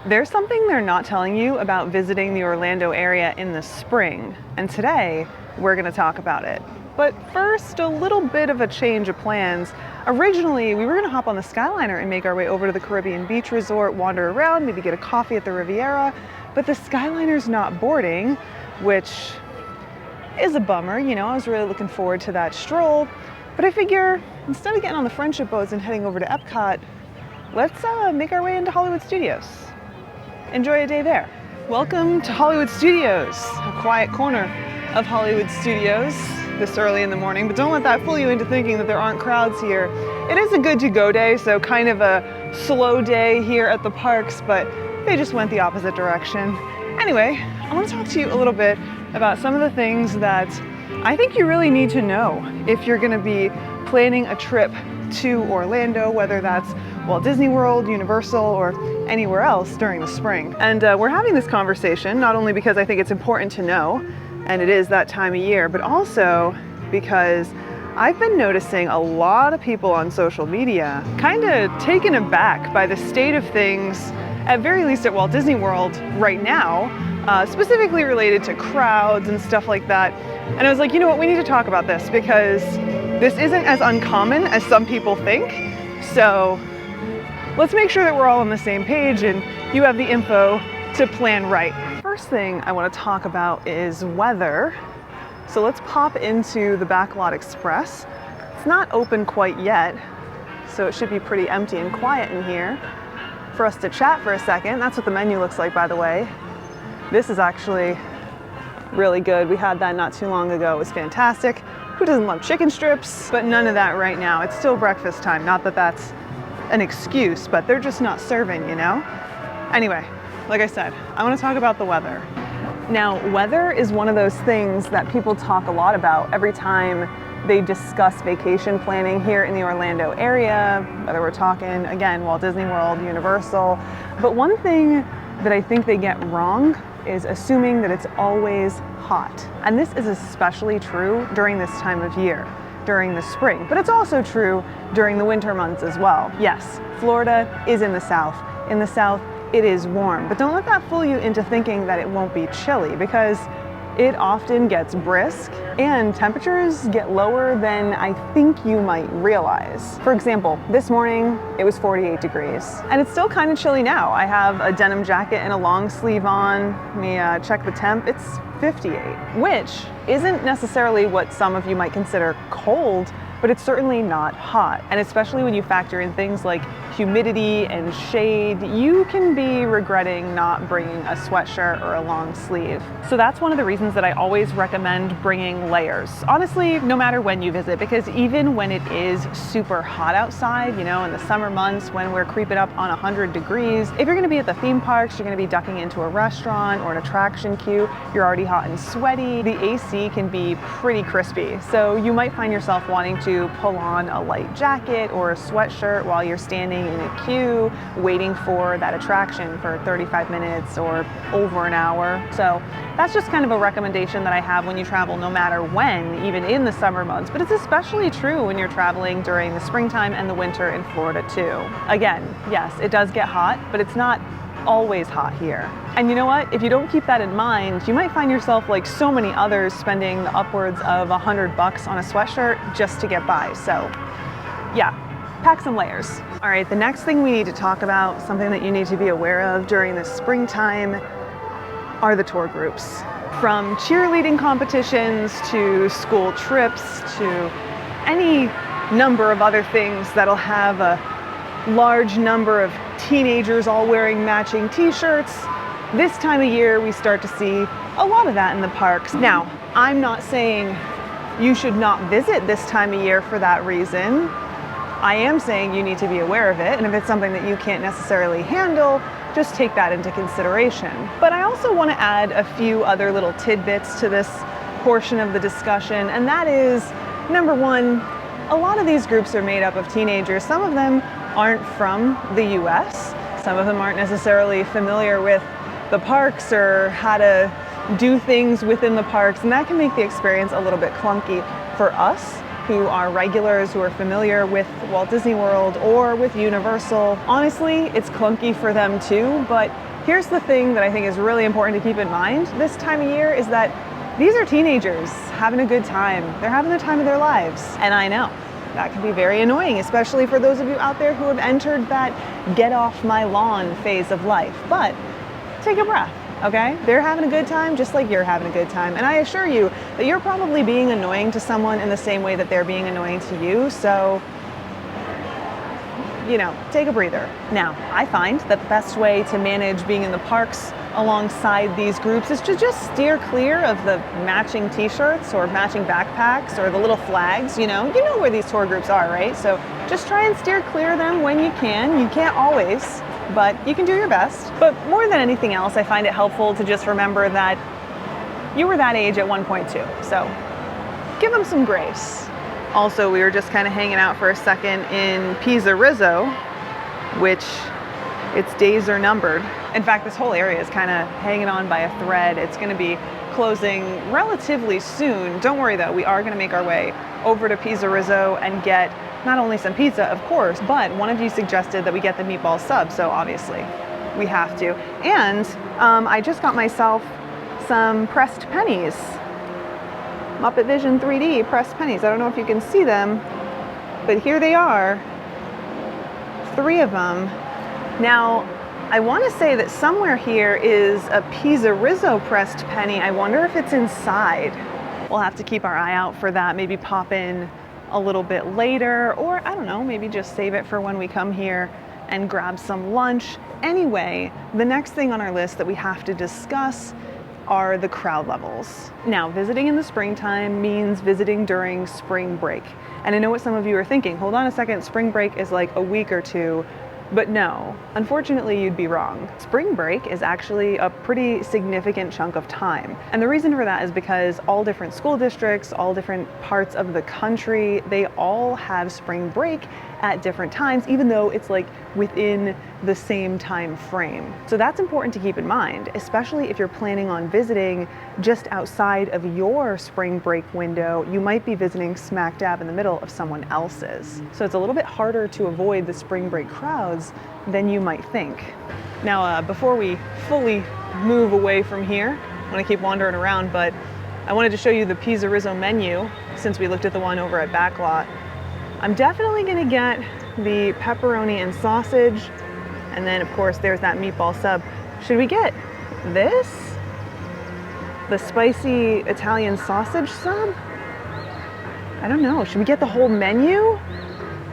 There's something they're not telling you about visiting the Orlando area in the spring, and today we're going to talk about it. But first, a little bit of a change of plans. Originally, we were going to hop on the Skyliner and make our way over to the Caribbean Beach Resort, wander around, maybe get a coffee at the Riviera, but the Skyliner's not boarding, which is a bummer. You know, I was really looking forward to that stroll, but I figure instead of getting on the friendship boats and heading over to Epcot, let's make our way into Hollywood Studios. Enjoy a day there. Welcome to Hollywood Studios, a quiet corner of Hollywood Studios this early in the morning, but don't let that fool you into thinking that there aren't crowds here. It is a good to go day, so kind of a slow day here at the parks, but they just went the opposite direction. Anyway, I want to talk to you a little bit about some of the things that I think you really need to know if you're going to be planning a trip to Orlando, whether that's Walt Disney World, Universal, or anywhere else during the spring. And we're having this conversation not only because I think it's important to know, and it is that time of year, but also because I've been noticing a lot of people on social media kind of taken aback by the state of things, at very least at Walt Disney World right now, specifically related to crowds and stuff like that. And I was like, you know what, we need to talk about this because this isn't as uncommon as some people think. So let's make sure that we're all on the same page and you have the info to plan right. First thing I want to talk about is weather. So let's pop into the Backlot Express. It's not open quite yet, so it should be pretty empty and quiet in here for us to chat for a second. That's what the menu looks like, by the way. This is actually really good. We had that not too long ago. It was fantastic. Who doesn't love chicken strips? But none of that right now. It's still breakfast time. Not that that's an excuse, but they're just not serving, you know? Anyway, like I said, I want to talk about the weather. Now, weather is one of those things that people talk a lot about every time they discuss vacation planning here in the Orlando area, whether we're talking, again, Walt Disney World, Universal. But one thing that I think they get wrong is assuming that it's always hot. And this is especially true during this time of year, during the spring, but it's also true during the winter months as well. Yes, Florida is in the South. In the South, it is warm, but don't let that fool you into thinking that it won't be chilly, because it often gets brisk and temperatures get lower than I think you might realize. For example, this morning it was 48 degrees and it's still kind of chilly now. I have a denim jacket and a long sleeve on. Let me check the temp. It's 58, which isn't necessarily what some of you might consider cold, but it's certainly not hot. And especially when you factor in things like humidity and shade, you can be regretting not bringing a sweatshirt or a long sleeve. So that's one of the reasons that I always recommend bringing layers. Honestly, no matter when you visit, because even when it is super hot outside, you know, in the summer months when we're creeping up on 100 degrees, if you're gonna be at the theme parks, you're gonna be ducking into a restaurant or an attraction queue, you're already hot and sweaty, the AC can be pretty crispy. So you might find yourself wanting to pull on a light jacket or a sweatshirt while you're standing in a queue waiting for that attraction for 35 minutes or over an hour. So that's just kind of a recommendation that I have when you travel, no matter when, even in the summer months, but it's especially true when you're traveling during the springtime and the winter in Florida too. Again, yes, it does get hot, but it's not always hot here. And you know what? If you don't keep that in mind, you might find yourself like so many others spending upwards of $100 on a sweatshirt just to get by. So yeah, pack some layers. All right, the next thing we need to talk about, something that you need to be aware of during the springtime, are the tour groups. From cheerleading competitions to school trips to any number of other things that'll have a large number of teenagers all wearing matching t-shirts. This time of year, we start to see a lot of that in the parks. Now, I'm not saying you should not visit this time of year for that reason. I am saying you need to be aware of it, and if it's something that you can't necessarily handle, just take that into consideration. But I also want to add a few other little tidbits to this portion of the discussion, and that is, number one, a lot of these groups are made up of teenagers. Some of them aren't from the US. Some of them aren't necessarily familiar with the parks or how to do things within the parks, and that can make the experience a little bit clunky for us who are regulars, who are familiar with Walt Disney World or with Universal. Honestly, it's clunky for them too, but Here's the thing that I think is really important to keep in mind this time of year is that these are teenagers having a good time. They're having the time of their lives. And I know that can be very annoying, especially for those of you out there who have entered that get off my lawn phase of life. But take a breath, okay? They're having a good time just like you're having a good time. And I assure you that you're probably being annoying to someone in the same way that they're being annoying to you. So, you know, take a breather. Now, I find that the best way to manage being in the parks alongside these groups is to just steer clear of the matching t-shirts or matching backpacks or the little flags, you know where these tour groups are, right? So just try and steer clear of them when you can. You can't always, but you can do your best. But more than anything else, I find it helpful to just remember that you were that age at one point too. So give them some grace. Also, we were just kind of hanging out for a second in Pizza Rizzo, which its days are numbered. In fact, this whole area is kind of hanging on by a thread. It's going to be closing relatively soon. Don't worry though, we are going to make our way over to Pizza Rizzo and get not only some pizza, of course, but one of you suggested that we get the meatball sub, so obviously we have to. And I just got myself some pressed pennies. Muppet Vision 3D pressed pennies. I don't know if you can see them, but here they are. 3 of them. Now, I want to say that somewhere here is a Pizza Rizzo pressed penny. I wonder if it's inside. We'll have to keep our eye out for that. Maybe pop in a little bit later, or I don't know, maybe just save it for when we come here and grab some lunch. Anyway, the next thing on our list that we have to discuss are the crowd levels. Now, visiting in the springtime means visiting during spring break. And I know what some of you are thinking, hold on a second, spring break is like a week or two. But no, unfortunately you'd be wrong. Spring break is actually a pretty significant chunk of time. And the reason for that is because all different school districts, all different parts of the country, they all have spring break at different times, even though it's like within the same time frame. So that's important to keep in mind, especially if you're planning on visiting just outside of your spring break window. You might be visiting smack dab in the middle of someone else's. So it's a little bit harder to avoid the spring break crowds than you might think. Now, before we fully move away from here, I'm gonna keep wandering around, but I wanted to show you the Pizza Rizzo menu since we looked at the one over at Backlot. I'm definitely gonna get the pepperoni and sausage, and then of course there's that meatball sub. Should we get this? The spicy Italian sausage sub? I don't know, should we get the whole menu?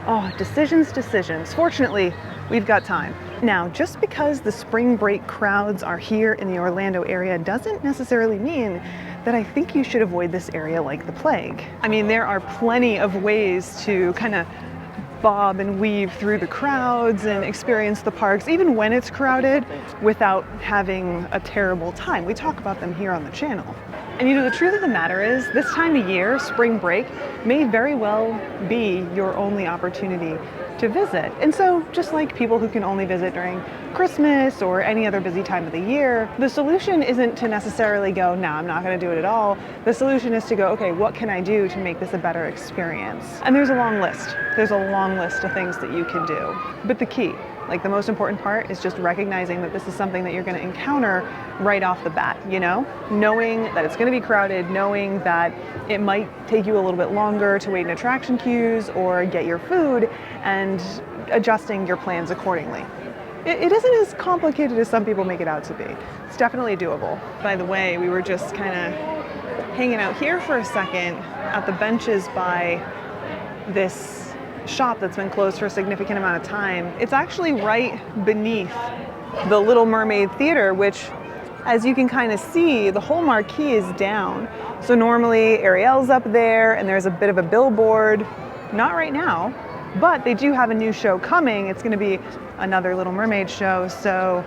Oh, decisions. Fortunately, we've got time. Now, just because the spring break crowds are here in the Orlando area doesn't necessarily mean that I think you should avoid this area like the plague. I mean, there are plenty of ways to kind of bob and weave through the crowds and experience the parks, even when it's crowded, without having a terrible time. We talk about them here on the channel. And you know, the truth of the matter is, this time of year, spring break, may very well be your only opportunity to visit. And so, just like people who can only visit during Christmas or any other busy time of the year, the solution isn't to necessarily go, nah, I'm not gonna do it at all. The solution is to go, okay, what can I do to make this a better experience? And there's a long list. There's a long list of things that you can do. But the key, like the most important part, is just recognizing that this is something that you're gonna encounter right off the bat, you know? Knowing that it's gonna be crowded, knowing that it might take you a little bit longer to wait in attraction queues or get your food, and adjusting your plans accordingly. It isn't as complicated as some people make it out to be. It's definitely doable. By the way, we were just kind of hanging out here for a second at the benches by this shop that's been closed for a significant amount of time. It's actually right beneath the Little Mermaid Theater, which, as you can kind of see, the whole marquee is down. So normally Ariel's up there and there's a bit of a billboard. Not right now, but they do have a new show coming. It's going to be another Little Mermaid show, so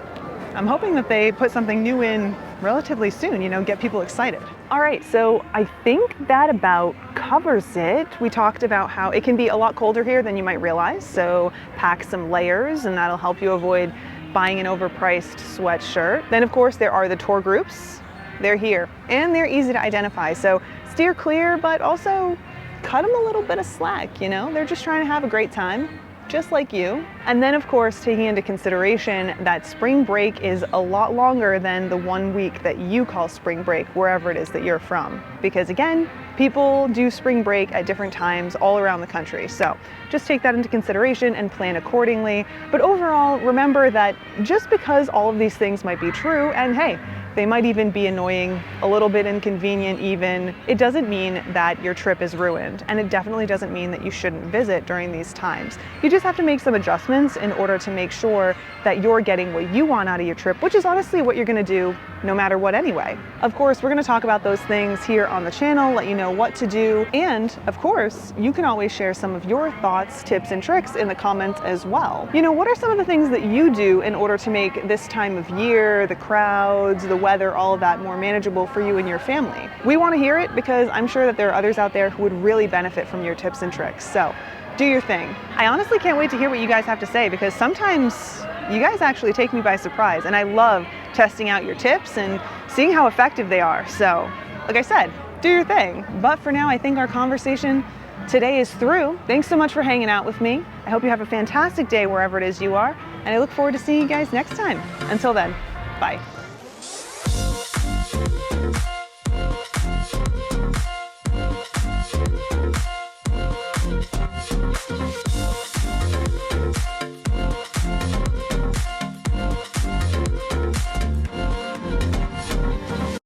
I'm hoping that they put something new in relatively soon, you know, get people excited. All right, so I think that about covers it. We talked about how it can be a lot colder here than you might realize, so pack some layers and that'll help you avoid buying an overpriced sweatshirt. Then of course there are the tour groups. They're here and they're easy to identify, so steer clear, but also cut them a little bit of slack, you know? They're just trying to have a great time. just like you. And then of course, taking into consideration that spring break is a lot longer than the 1 week that you call spring break, wherever it is that you're from. Because again, people do spring break at different times all around the country. So just take that into consideration and plan accordingly. But overall, remember that just because all of these things might be true, and hey, they might even be annoying, a little bit inconvenient even, it doesn't mean that your trip is ruined. And it definitely doesn't mean that you shouldn't visit during these times. You just have to make some adjustments in order to make sure that you're getting what you want out of your trip, which is honestly what you're gonna do no matter what anyway. Of course, we're gonna talk about those things here on the channel, let you know what to do. And of course, you can always share some of your thoughts, tips, and tricks in the comments as well. You know, what are some of the things that you do in order to make this time of year, the crowds, the weather, all of that more manageable for you and your family? We wanna hear it because I'm sure that there are others out there who would really benefit from your tips and tricks. So do your thing. I honestly can't wait to hear what you guys have to say because sometimes you guys actually take me by surprise, and I love testing out your tips and seeing how effective they are. So, like I said, do your thing. But for now, I think our conversation today is through. Thanks so much for hanging out with me. I hope you have a fantastic day wherever it is you are, and I look forward to seeing you guys next time. Until then, bye.